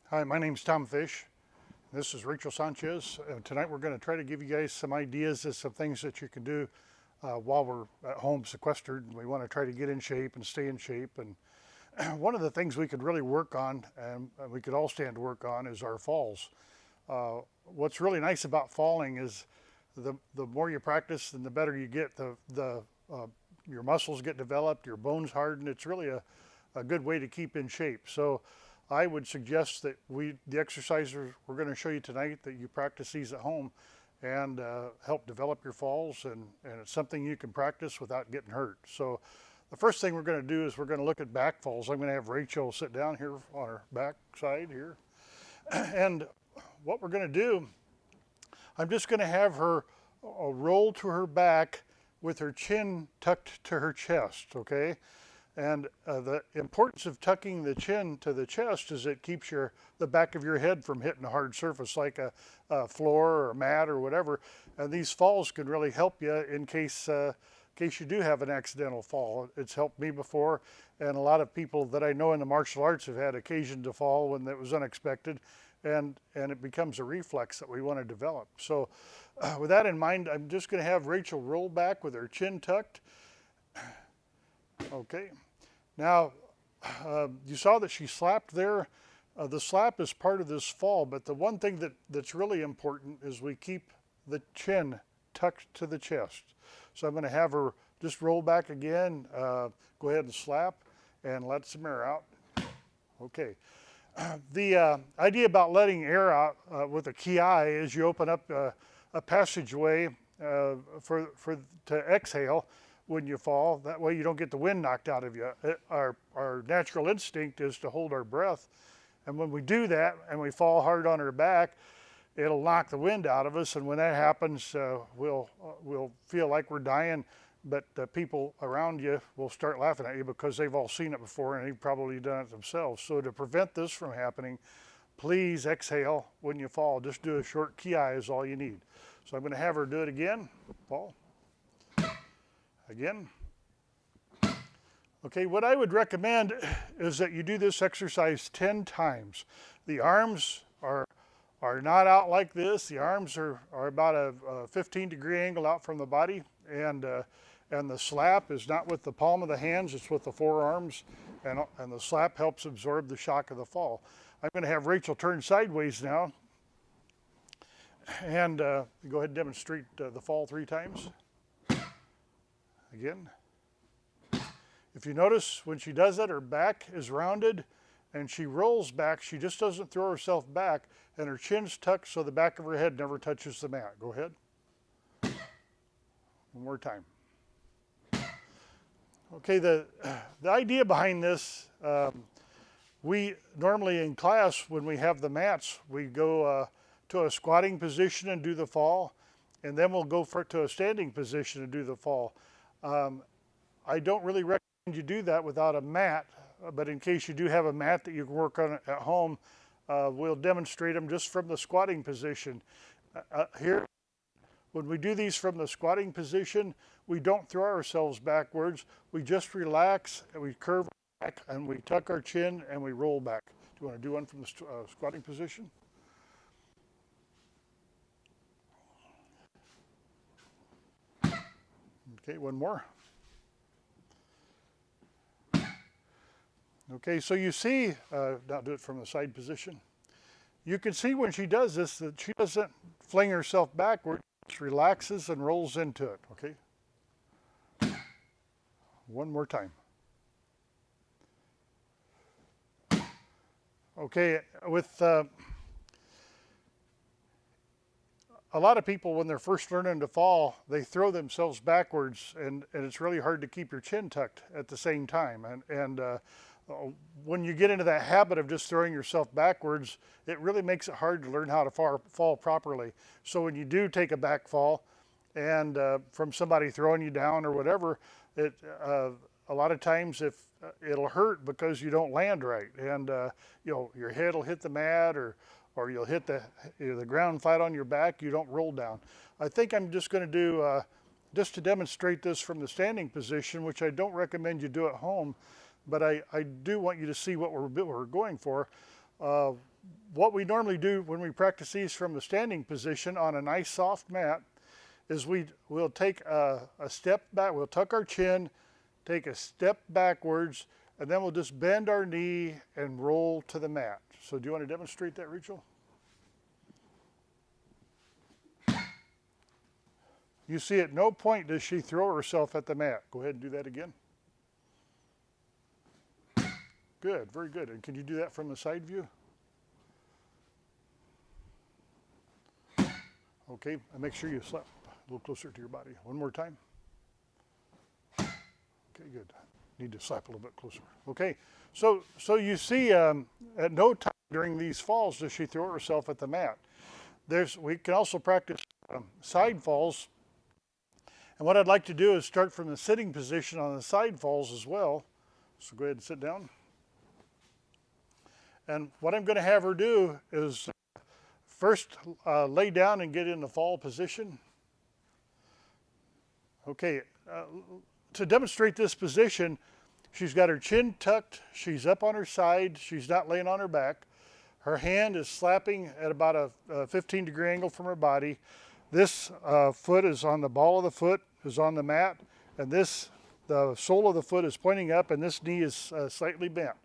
Hi, my name's Tom Fish. This is Rachel Sanchez. Tonight we're going to try to give you guys some ideas as some things that you can do while we're at home sequestered. We want to try to get in shape and stay in shape. And one of the things we could really work on, and we could all stand to work on, is our falls. What's really nice about falling is the more you practice and the better you get, your muscles get developed, your bones harden. It's really a good way to keep in shape. So I would suggest that the exercises we're going to show you tonight, that you practice these at home and help develop your falls, and it's something you can practice without getting hurt. So the first thing we're going to do is we're going to look at back falls. I'm going to have Rachel sit down here on her back side here. And what we're going to do, I'm just going to have her roll to her back with her chin tucked to her chest, okay? And the importance of tucking the chin to the chest is it keeps the back of your head from hitting a hard surface like a floor or a mat or whatever. And these falls can really help you in case you do have an accidental fall. It's helped me before, and a lot of people that I know in the martial arts have had occasion to fall when it was unexpected, and it becomes a reflex that we want to develop. So with that in mind, I'm just going to have Rachel roll back with her chin tucked. Okay. Now, you saw that she slapped there. The slap is part of this fall, but the one thing that's really important is we keep the chin tucked to the chest. So I'm going to have her just roll back again, go ahead and slap, and let some air out. Okay. The idea about letting air out with a ki is you open up a passageway to exhale when you fall. That way you don't get the wind knocked out of you. Our natural instinct is to hold our breath, and when we do that and we fall hard on our back, it'll knock the wind out of us, and when that happens, we'll feel like we're dying, but people around you will start laughing at you because they've all seen it before and they've probably done it themselves. So to prevent this from happening, please exhale when you fall. Just do a short ki is all you need. So I'm going to have her do it again. Fall. Again. Okay, what I would recommend is that you do this exercise 10 times. The arms are not out like this. The arms are about a 15-degree angle out from the body, and the slap is not with the palm of the hands, it's with the forearms, and the slap helps absorb the shock of the fall. I'm going to have Rachel turn sideways now, and go ahead and demonstrate the fall 3 times. Again. If you notice, when she does that, her back is rounded and she rolls back. She just doesn't throw herself back, and her chin's tucked so the back of her head never touches the mat. Go ahead. One more time. Okay, the idea behind this, we normally in class, when we have the mats, we go to a squatting position and do the fall, and then we'll go to a standing position and do the fall. I don't really recommend you do that without a mat, but in case you do have a mat that you can work on at home, we'll demonstrate them just from the squatting position. Here, when we do these from the squatting position, we don't throw ourselves backwards. We just relax and we curve back and we tuck our chin and we roll back. Do you want to do one from the squatting position? Okay, one more. Okay, so you see, now do it from the side position. You can see when she does this that she doesn't fling herself backward, she relaxes and rolls into it, okay? One more time. Okay, with a lot of people, when they're first learning to fall, they throw themselves backwards, and it's really hard to keep your chin tucked at the same time. When you get into that habit of just throwing yourself backwards, it really makes it hard to learn how to fall properly. So when you do take a back fall, and from somebody throwing you down or whatever, a lot of times it'll hurt because you don't land right, and your head will hit the mat, or you'll hit the ground flat on your back. You don't roll down. I think I'm just going to do just to demonstrate this from the standing position, which I don't recommend you do at home. But I do want you to see what we're going for. what we normally do when we practice these from a standing position on a nice soft mat is we'll take a step back, we'll tuck our chin, take a step backwards, and then we'll just bend our knee and roll to the mat. So do you want to demonstrate that, Rachel? You see at no point does she throw herself at the mat. Go ahead and do that again. Good, very good. And can you do that from the side view? Okay, and make sure you slap a little closer to your body. One more time. Okay, good. Need to slap a little bit closer. Okay, so you see at no time during these falls does she throw herself at the mat. We can also practice side falls. And what I'd like to do is start from the sitting position on the side falls as well. So go ahead and sit down. And what I'm going to have her do is first lay down and get in the fall position. Okay, to demonstrate this position, she's got her chin tucked, she's up on her side, she's not laying on her back. Her hand is slapping at about a 15-degree angle from her body. This foot is on the ball of the foot, is on the mat, and the sole of the foot is pointing up, and this knee is slightly bent.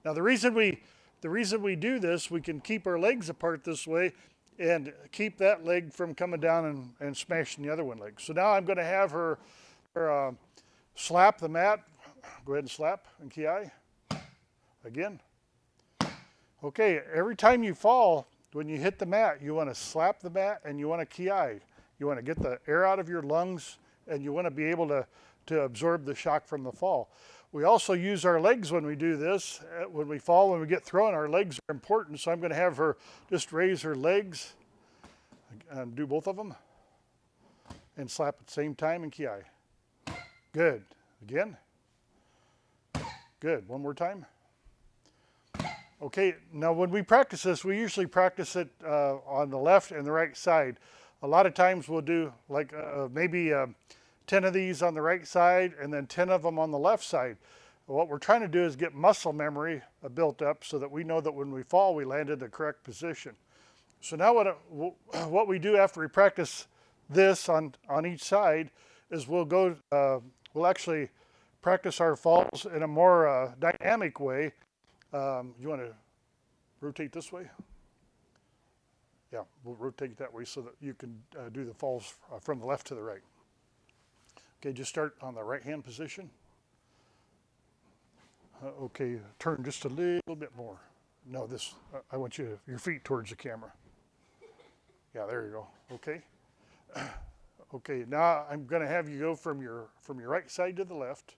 Now the reason we do this, we can keep our legs apart this way and keep that leg from coming down and smashing the other one leg. So now I'm going to have her slap the mat. Go ahead and slap and ki. Again. Okay, every time you fall, when you hit the mat, you want to slap the mat and you want to ki. You want to get the air out of your lungs and you want to be able to absorb the shock from the fall. We also use our legs when we do this. When we fall, when we get thrown, our legs are important. So I'm going to have her just raise her legs and do both of them and slap at the same time and ki. Good. Again. Good. One more time. Okay, now when we practice this, we usually practice it on the left and the right side. A lot of times we'll do like maybe 10 of these on the right side and then 10 of them on the left side. What we're trying to do is get muscle memory built up so that we know that when we fall, we land in the correct position. So now what we do after we practice this on each side is we'll actually practice our falls in a more dynamic way. You want to rotate this way? Yeah, we'll rotate that way so that you can do the falls from the left to the right. Okay, just start on the right hand position. Okay, turn just a little bit more. No, I want your feet towards the camera. Yeah, there you go. Okay. Okay, now I'm going to have you go from your right side to the left.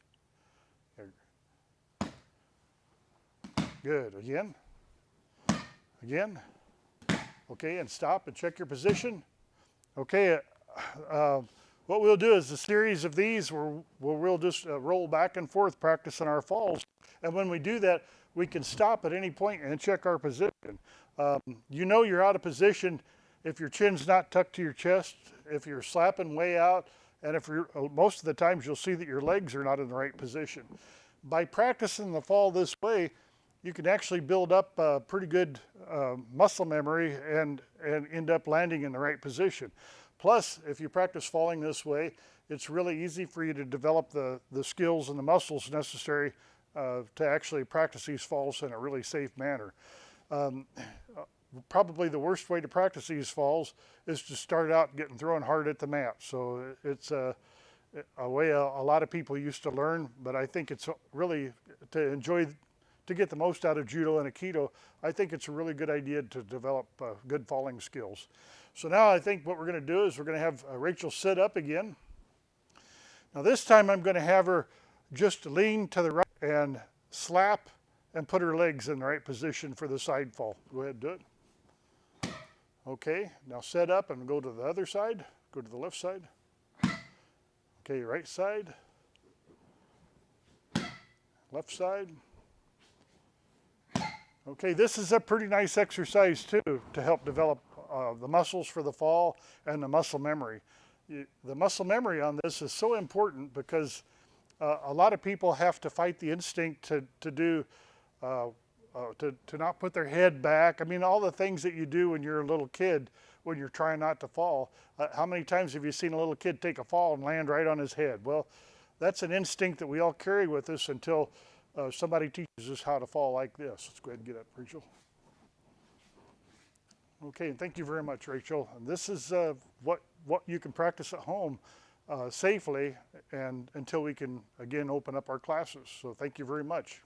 Good. Again. Again. Okay, and stop and check your position. Okay, what we'll do is a series of these where we'll just roll back and forth practicing our falls. And when we do that, we can stop at any point and check our position. You know you're out of position if your chin's not tucked to your chest, if you're slapping way out, and if most of the times you'll see that your legs are not in the right position. By practicing the fall this way, you can actually build up pretty good muscle memory and end up landing in the right position. Plus, if you practice falling this way, it's really easy for you to develop the skills and the muscles necessary to actually practice these falls in a really safe manner. Probably the worst way to practice these falls is to start out getting thrown hard at the mat. So it's a way a lot of people used to learn, but I think it's really to get the most out of judo and aikido, I think it's a really good idea to develop good falling skills. So now I think what we're going to do is we're going to have Rachel sit up again. Now this time I'm going to have her just lean to the right and slap and put her legs in the right position for the side fall. Go ahead and do it. Okay, now set up and go to the other side. Go to the left side. Okay, right side. Left side. Okay, this is a pretty nice exercise too to help develop the muscles for the fall and the muscle memory. The muscle memory on this is so important because a lot of people have to fight the instinct to do to not put their head back. I mean, all the things that you do when you're a little kid when you're trying not to fall. How many times have you seen a little kid take a fall and land right on his head? Well, that's an instinct that we all carry with us until somebody teaches us how to fall like this. Let's go ahead and get up, Rachel. Okay, and thank you very much, Rachel. And this is what you can practice at home safely and until we can again open up our classes. So thank you very much.